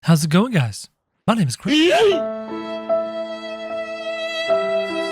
How's it going, guys? My name is Chris.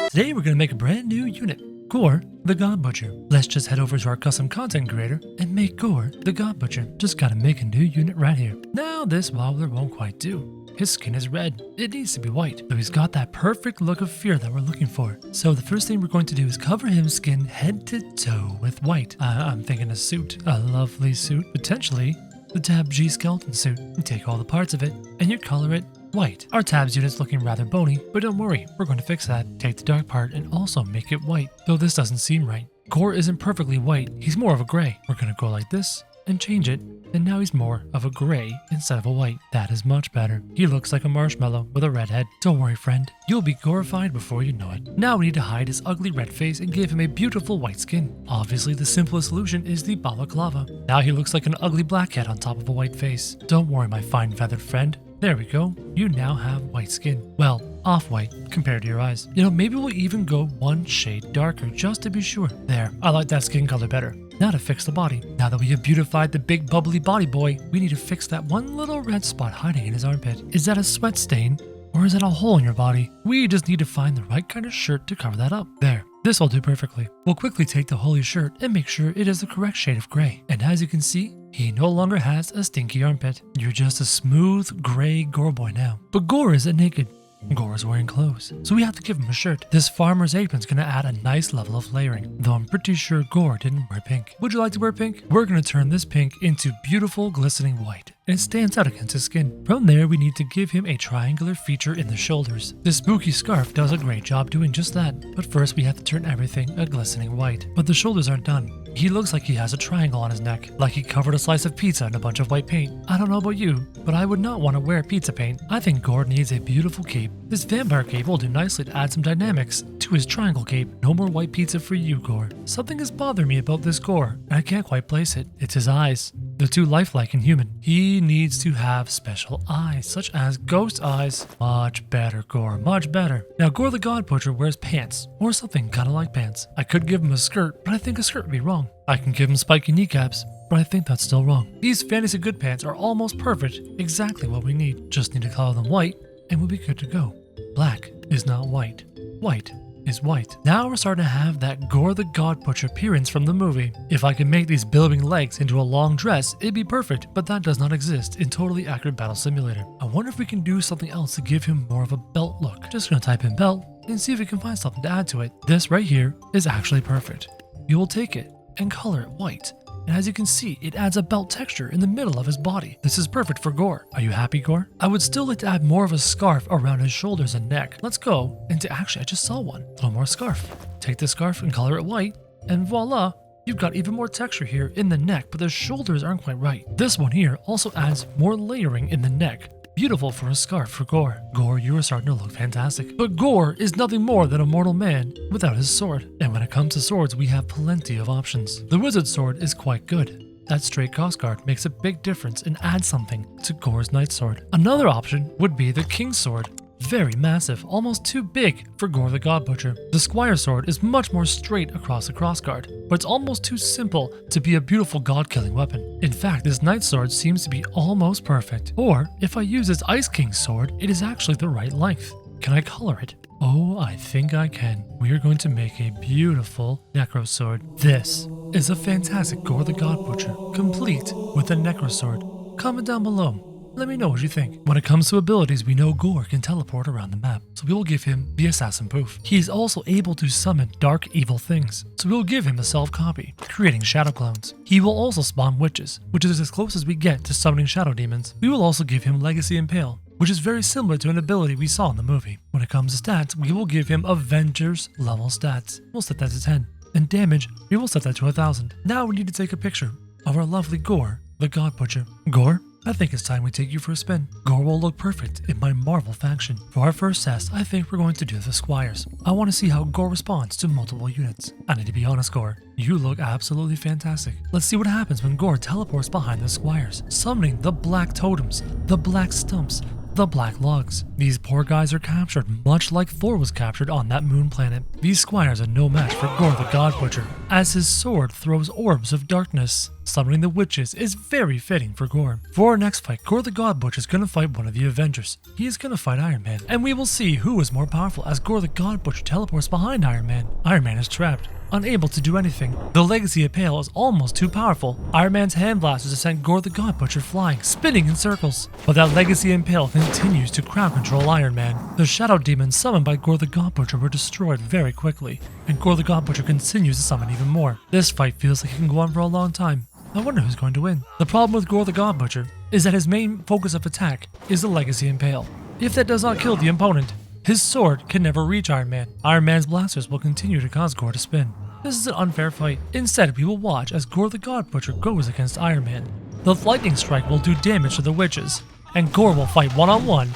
Today we're going to make a brand new unit, Gorr the God Butcher. Let's just head over to our custom content creator and make Gorr the God Butcher. Just gotta make a new unit right here. Now this Wobbler won't quite do. His skin is red. It needs to be white, though he's got that perfect look of fear that we're looking for. So the first thing we're going to do is cover his skin head to toe with white. I'm thinking a suit, a lovely suit, potentially the Tab G skeleton suit. You take all the parts of it and you color it white. Our tabs unit's looking rather bony, but don't worry, we're going to fix that. Take the dark part and also make it white, though this doesn't seem right. Gorr isn't perfectly white, he's more of a gray. We're going to go like this and change it, and now he's more of a gray instead of a white. That is much better. He looks like a marshmallow with a red head. Don't worry, friend, you'll be glorified before you know it. Now we need to hide his ugly red face and give him a beautiful white skin. Obviously the simplest solution is the balaclava. Now he looks like an ugly black head on top of a white face. Don't worry, my fine feathered friend. There we go. You now have white skin. Well, off-white compared to your eyes. You know, maybe we'll even go one shade darker just to be sure. There, I like that skin color better. Now to fix the body. Now that we have beautified the big bubbly body boy, we need to fix that one little red spot hiding in his armpit. Is that a sweat stain? Or is that a hole in your body? We just need to find the right kind of shirt to cover that up. There. This will do perfectly. We'll quickly take the holy shirt and make sure it is the correct shade of gray. And as you can see, he no longer has a stinky armpit. You're just a smooth, gray Gorr boy now. But Gorr isn't naked. Gorr is wearing clothes, so we have to give him a shirt. This farmer's apron's gonna add a nice level of layering, though I'm pretty sure Gorr didn't wear pink. Would you like to wear pink? We're gonna turn this pink into beautiful glistening white, and it stands out against his skin. From there, we need to give him a triangular feature in the shoulders. This spooky scarf does a great job doing just that, but first we have to turn everything a glistening white. But the shoulders aren't done. He looks like he has a triangle on his neck, like he covered a slice of pizza in a bunch of white paint. I don't know about you, but I would not want to wear pizza paint. I think Gorr needs a beautiful cape. This vampire cape will do nicely to add some dynamics to his triangle cape. No more white pizza for you, Gorr. Something is bothering me about this Gorr, and I can't quite place it. It's his eyes. They're too lifelike and human. He needs to have special eyes, such as ghost eyes. Much better, Gorr, much better. Now, Gorr the God Butcher wears pants, or something kind of like pants. I could give him a skirt, but I think a skirt would be wrong. I can give him spiky kneecaps, but I think that's still wrong. These fantasy good pants are almost perfect, exactly what we need. Just need to color them white, and we'll be good to go. Black is not white. White is white. Now we're starting to have that Gorr the God Butcher appearance from the movie. If I could make these billowing legs into a long dress, it'd be perfect, but that does not exist in Totally Accurate Battle Simulator. I wonder if we can do something else to give him more of a belt look. Just gonna type in belt and see if we can find something to add to it. This right here is actually perfect. You will take it and color it white. And as you can see, it adds a belt texture in the middle of his body. This is perfect for Gorr. Are you happy, Gorr? I would still like to add more of a scarf around his shoulders and neck. Let's go into, actually, I just saw one. A little more scarf. Take this scarf and color it white, and voila, you've got even more texture here in the neck, but the shoulders aren't quite right. This one here also adds more layering in the neck. Beautiful for a scarf for Gorr. Gorr, you are starting to look fantastic. But Gorr is nothing more than a mortal man without his sword. And when it comes to swords, we have plenty of options. The wizard sword is quite good. That straight crossguard makes a big difference and adds something to Gorr's knight sword. Another option would be the king's sword. Very massive, almost too big for Gorr the God Butcher. The squire sword is much more straight across the crossguard, but it's almost too simple to be a beautiful god-killing weapon. In fact, this knight sword seems to be almost perfect. Or, if I use this Ice King's sword, it is actually the right length. Can I color it? Oh, I think I can. We are going to make a beautiful necro sword. This is a fantastic Gorr the God Butcher, complete with a necro sword. Comment down below. Let me know what you think. When it comes to abilities, we know Gorr can teleport around the map, so we will give him the Assassin Poof. He is also able to summon dark evil things, so we will give him a self-copy, creating shadow clones. He will also spawn witches, which is as close as we get to summoning shadow demons. We will also give him Legacy Impale, which is very similar to an ability we saw in the movie. When it comes to stats, we will give him Avengers level stats. We'll set that to 10. And damage, we will set that to 1000. Now we need to take a picture of our lovely Gorr the God Butcher. Gorr, I think it's time we take you for a spin. Gorr will look perfect in my Marvel faction. For our first test, I think we're going to do the Squires. I want to see how Gorr responds to multiple units. I need to be honest, Gorr, you look absolutely fantastic. Let's see what happens when Gorr teleports behind the Squires, summoning the black totems, the black stumps, the Black Lugs. These poor guys are captured, much like Thor was captured on that moon planet. These squires are no match for Gorr the God Butcher, as his sword throws orbs of darkness. Summoning the witches is very fitting for Gorr. For our next fight, Gorr the God Butcher is gonna fight one of the Avengers. He is gonna fight Iron Man, and we will see who is more powerful as Gorr the God Butcher teleports behind Iron Man. Iron Man is trapped, unable to do anything. The Legacy Impale is almost too powerful. Iron Man's hand blasters have sent Gorr the God Butcher flying, spinning in circles. But that Legacy Impale continues to crowd control Iron Man. The Shadow Demons summoned by Gorr the God Butcher were destroyed very quickly, and Gorr the God Butcher continues to summon even more. This fight feels like it can go on for a long time. I wonder who's going to win. The problem with Gorr the God Butcher is that his main focus of attack is the Legacy Impale. If that does not kill the opponent, his sword can never reach Iron Man. Iron Man's blasters will continue to cause Gorr to spin. This is an unfair fight. Instead, we will watch as Gorr the God Butcher goes against Iron Man. The lightning strike will do damage to the witches, and Gorr will fight one-on-one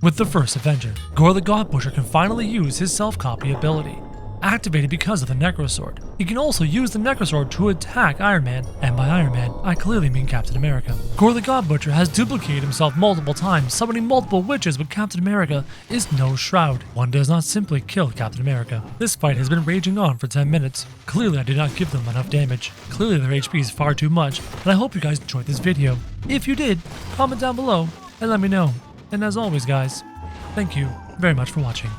with the first Avenger. Gorr the God Butcher can finally use his self-copy ability, activated because of the Necrosword. He can also use the Necrosword to attack Iron Man, and by Iron Man, I clearly mean Captain America. Gorr the God Butcher has duplicated himself multiple times, summoning multiple witches, but Captain America is no Shroud. One does not simply kill Captain America. This fight has been raging on for 10 minutes. Clearly I did not give them enough damage. Clearly their HP is far too much, and I hope you guys enjoyed this video. If you did, comment down below and let me know. And as always guys, thank you very much for watching.